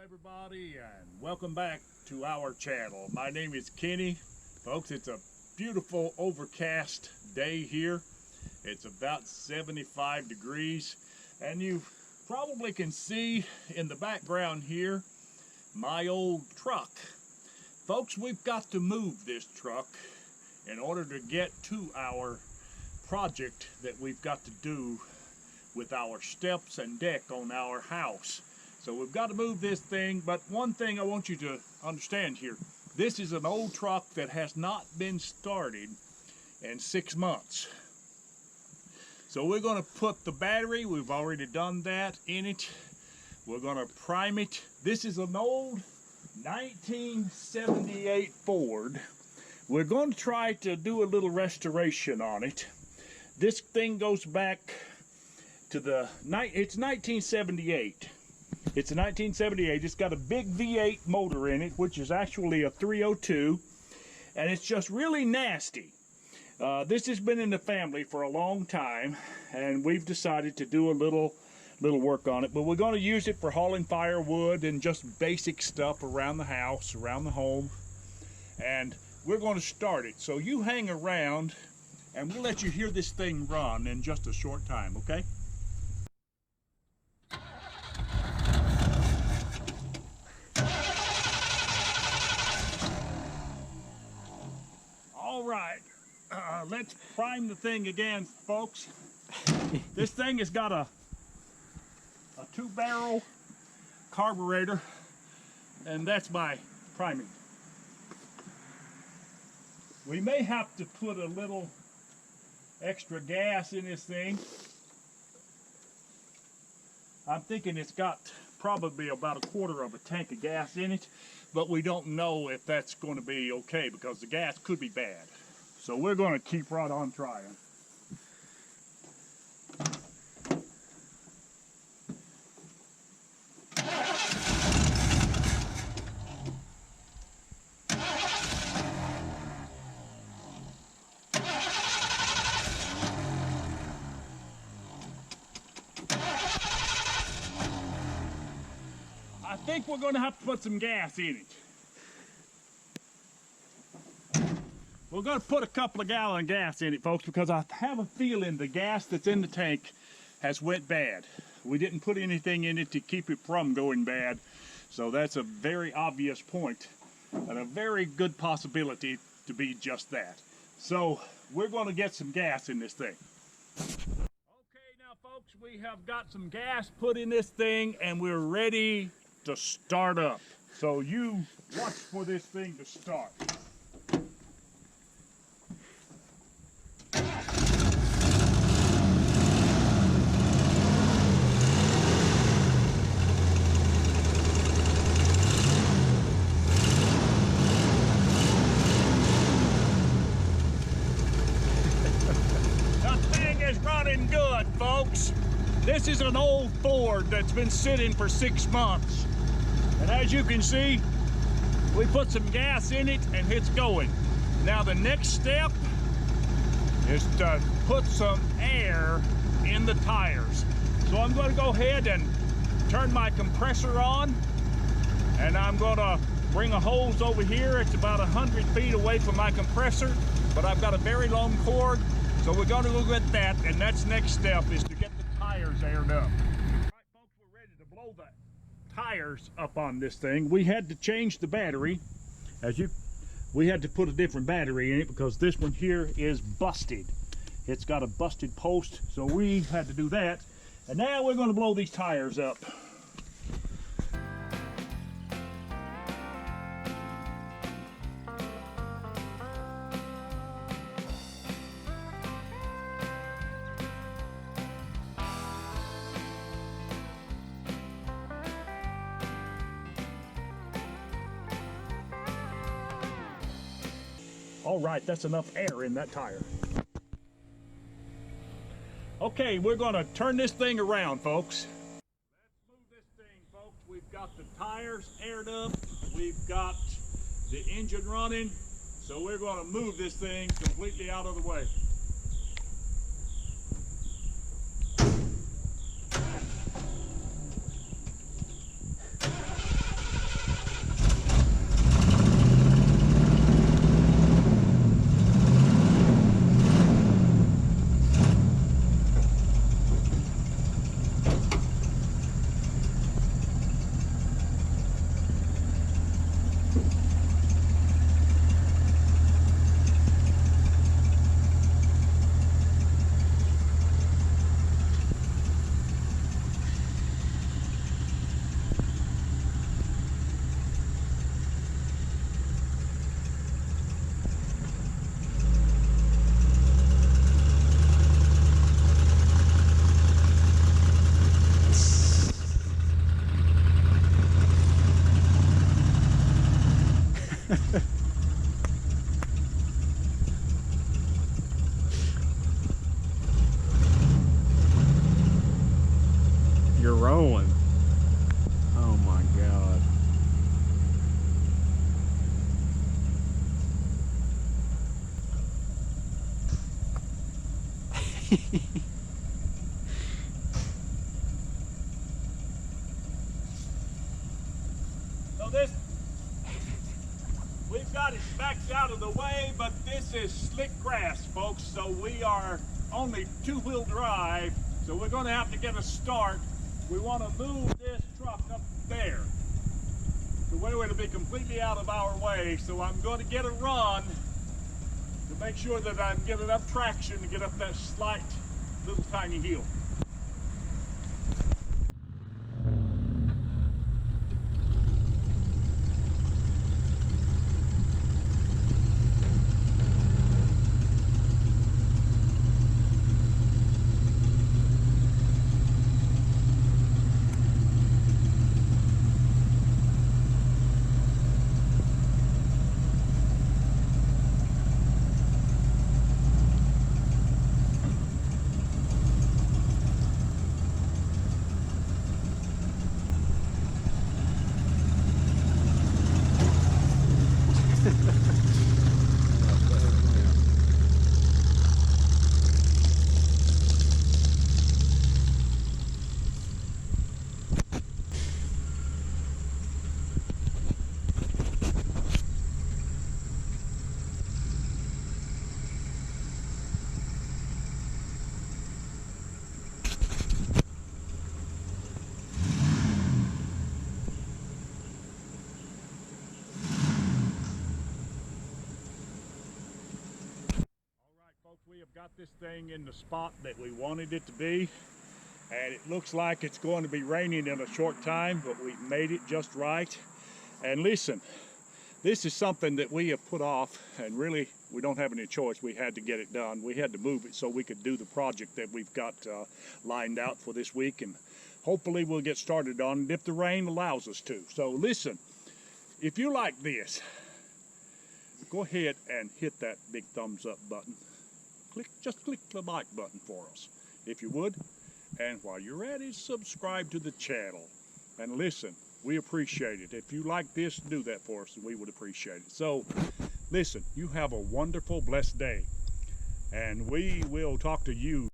everybody, and welcome back to our channel. My name is Kenny. Folks, it's a beautiful overcast day here. It's about 75 degrees, and you probably can see in the background here my old truck. Folks, we've got to move this truck in order to get to our project that we've got to do with our steps and deck on our house. So we've got to move this thing, but one thing I want you to understand here, this is an old truck that has not been started in 6 months. So we're going to put the battery, we've already done that, in it. We're going to prime it. This is an old 1978 Ford. We're going to try to do a little restoration on it. This thing goes back to it's 1978. It's a 1978. It's got a big V8 motor in it, which is actually a 302, and it's just really nasty. This has been in the family for a long time, and we've decided to do a little work on it, but we're going to use it for hauling firewood and just basic stuff around the house, around the home, and we're going to start it. So you hang around, and we'll let you hear this thing run in just a short time, okay? All right, let's prime the thing again, folks. This thing has got a 2-barrel carburetor, and that's my priming. We may have to put a little extra gas in this thing. I'm thinking it's got probably about a quarter of a tank of gas in it, but we don't know if that's going to be okay because the gas could be bad. So we're going to keep right on trying. I think we're going to have to put some gas in it. We're going to put a couple of gallons of gas in it, folks, because I have a feeling the gas that's in the tank has went bad. We didn't put anything in it to keep it from going bad, so that's a very obvious point and a very good possibility to be just that. So we're going to get some gas in this thing. Okay, now folks, we have got some gas put in this thing and we're ready to start up. So you watch for this thing to start. Running good, folks. This is an old Ford that's been sitting for 6 months. And as you can see, we put some gas in it and it's going. Now the next step is to put some air in the tires. So I'm going to go ahead and turn my compressor on, and I'm going to bring a hose over here. It's about 100 feet away from my compressor, but I've got a very long cord. So we're going to go get that, and that's next step is to get the tires aired up. All right, folks, we're ready to blow the tires up on this thing. We had to change the battery. We had to put a different battery in it because this one here is busted. It's got a busted post, so we had to do that. And now we're going to blow these tires up. All right, that's enough air in that tire. Okay, we're going to turn this thing around, folks. Let's move this thing, folks. We've got the tires aired up. We've got the engine running. So we're going to move this thing completely out of the way. my God. So this, we've got it backed out of the way, but this is slick grass, folks. So we are only two-wheel drive, so we're going to have to get a start. We want to move this truck up there to where it'll be completely out of our way. So I'm going to get a run to make sure that I can get enough traction to get up that slight little tiny hill. Folks, we have got this thing in the spot that we wanted it to be, and it looks like it's going to be raining in a short time, but we've made it just right. And listen, this is something that we have put off, and really we don't have any choice. We had to get it done. We had to move it so we could do the project that we've got lined out for this week, and hopefully we'll get started on it if the rain allows us to. So listen, if you like this, go ahead and hit that big thumbs up button. Just click the like button for us, if you would. And while you're at it, subscribe to the channel. And listen, we appreciate it. If you like this, do that for us, and we would appreciate it. So, listen, you have a wonderful, blessed day. And we will talk to you